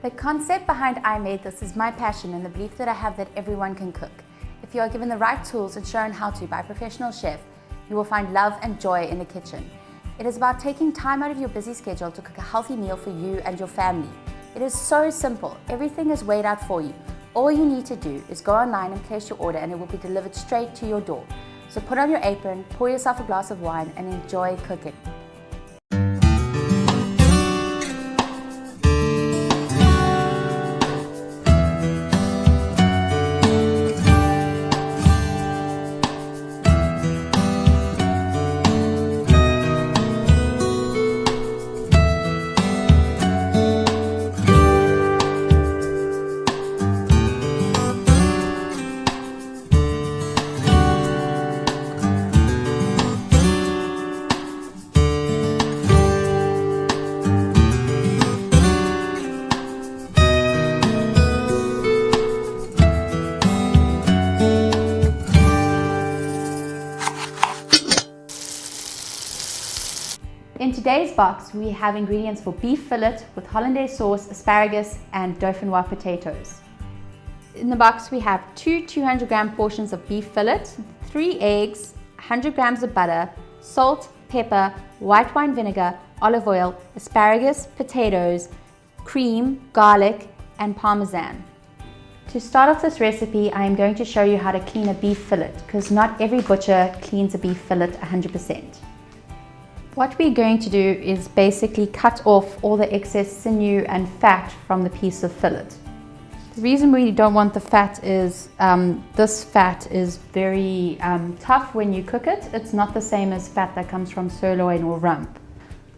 The concept behind I Made This is my passion and the belief that I have that everyone can cook. If you are given the right tools and shown how to by a professional chef, you will find love and joy in the kitchen. It is about taking time out of your busy schedule to cook a healthy meal for you and your family. It is so simple. Everything is weighed out for you. All you need to do is go online and place your order and it will be delivered straight to your door. So put on your apron, pour yourself a glass of wine and enjoy cooking. In today's box, we have ingredients for beef fillet with hollandaise sauce, asparagus, and dauphinoise potatoes. In the box, we have two 200-gram portions of beef fillet, 3 eggs, 100 grams of butter, salt, pepper, white wine vinegar, olive oil, asparagus, potatoes, cream, garlic, and parmesan. To start off this recipe, I am going to show you how to clean a beef fillet, because not every butcher cleans a beef fillet 100%. What we're going to do is basically cut off all the excess sinew and fat from the piece of fillet. The reason we don't want the fat is this fat is very tough when you cook it. It's not the same as fat that comes from sirloin or rump.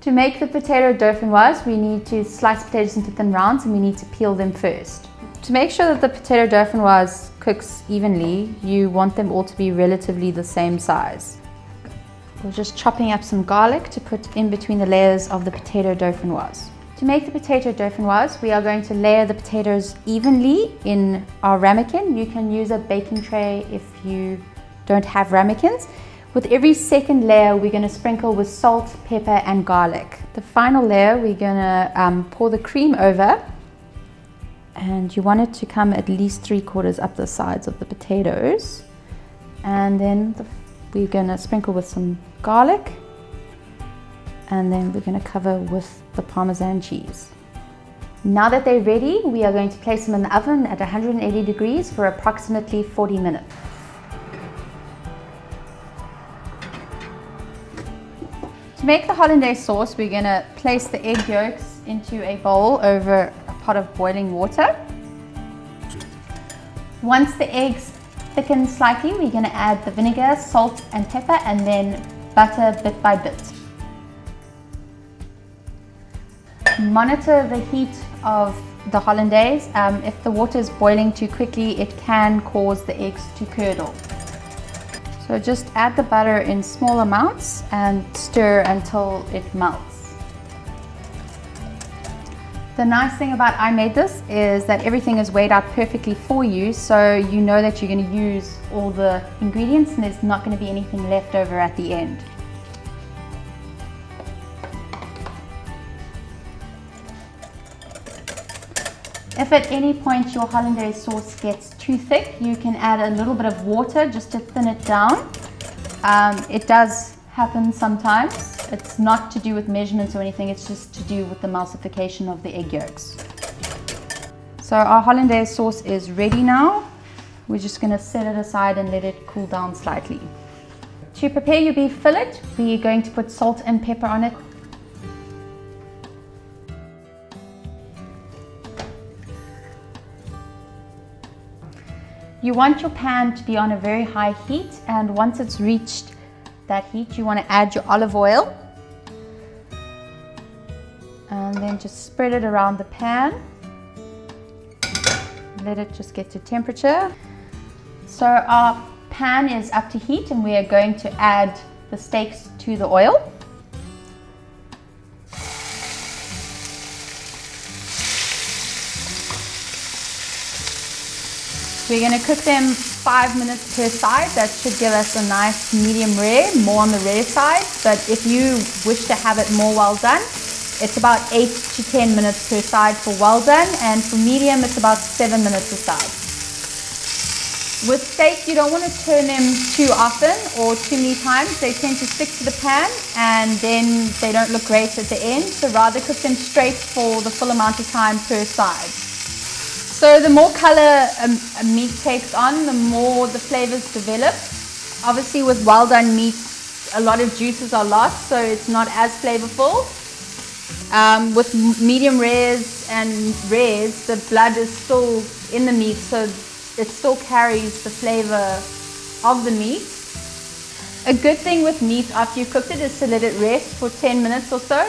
To make the potato dauphinoise, we need to slice potatoes into thin rounds and we need to peel them first. To make sure that the potato dauphinoise cooks evenly, you want them all to be relatively the same size. We're just chopping up some garlic to put in between the layers of the potato dauphinoise. To make the potato dauphinoise, we are going to layer the potatoes evenly in our ramekin. You can use a baking tray if you don't have ramekins. With every second layer, we're going to sprinkle with salt, pepper, and garlic. The final layer, we're going to pour the cream over, and you want it to come at least 3/4 up the sides of the potatoes. And then we're going to sprinkle with some garlic, and then we're going to cover with the Parmesan cheese. Now that they're ready, we are going to place them in the oven at 180 degrees for approximately 40 minutes. To make the hollandaise sauce, we're going to place the egg yolks into a bowl over a pot of boiling water. Once the eggs thicken slightly, we're going to add the vinegar, salt and pepper, and then butter bit by bit. Monitor the heat of the hollandaise. If the water is boiling too quickly, it can cause the eggs to curdle. So just add the butter in small amounts and stir until it melts. The nice thing about I Made This is that everything is weighed out perfectly for you, so you know that you're going to use all the ingredients and there's not going to be anything left over at the end. If at any point your hollandaise sauce gets too thick, you can add a little bit of water just to thin it down. It does happen sometimes. It's not to do with measurements or anything, it's just to do with the emulsification of the egg yolks. So our hollandaise sauce is ready now. We're just going to set it aside and let it cool down slightly. To prepare your beef fillet, we're going to put salt and pepper on it. You want your pan to be on a very high heat, and once it's reached that heat, you want to add your olive oil and then just spread it around the pan. Let it just get to temperature. So our pan is up to heat and we are going to add the steaks to the oil. We're going to cook them 5 minutes per side. That should give us a nice medium rare, more on the rare side. But if you wish to have it more well done, It's about 8 to 10 minutes per side for well done, and for medium it's about 7 minutes a side. With steak, you don't want to turn them too often or too many times. They tend to stick to the pan and then they don't look great at the end. So rather cook them straight for the full amount of time per side. So the more color a meat takes on, the more the flavors develop. Obviously with well done meat, a lot of juices are lost, so it's not as flavorful. With medium rares and rares, the blood is still in the meat, so it still carries the flavor of the meat. A good thing with meat after you've cooked it is to let it rest for 10 minutes or so,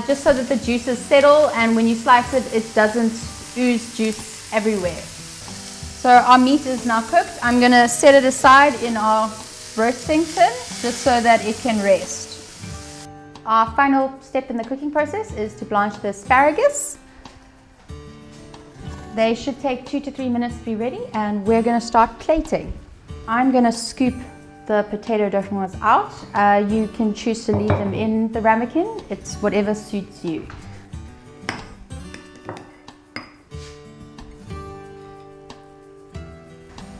just so that the juices settle, and when you slice it, it doesn't ooze juice everywhere. So our meat is now cooked. I'm going to set it aside in our roasting tin just so that it can rest. Our final step in the cooking process is to blanch the asparagus. They should take 2 to 3 minutes to be ready, and we're going to start plating. I'm going to scoop the potato dauphinoise out. You can choose to leave them in the ramekin. It's whatever suits you.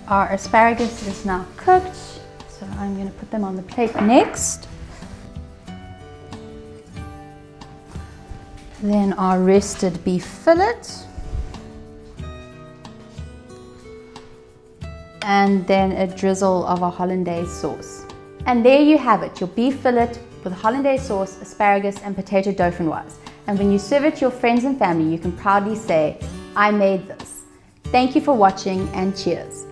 Our asparagus is now cooked, so I'm going to put them on the plate next. Then our roasted beef fillet. And then a drizzle of our hollandaise sauce. And there you have it, your beef fillet with hollandaise sauce, asparagus and potato dauphinoise. And when you serve it to your friends and family, you can proudly say, I made this. Thank you for watching, and cheers.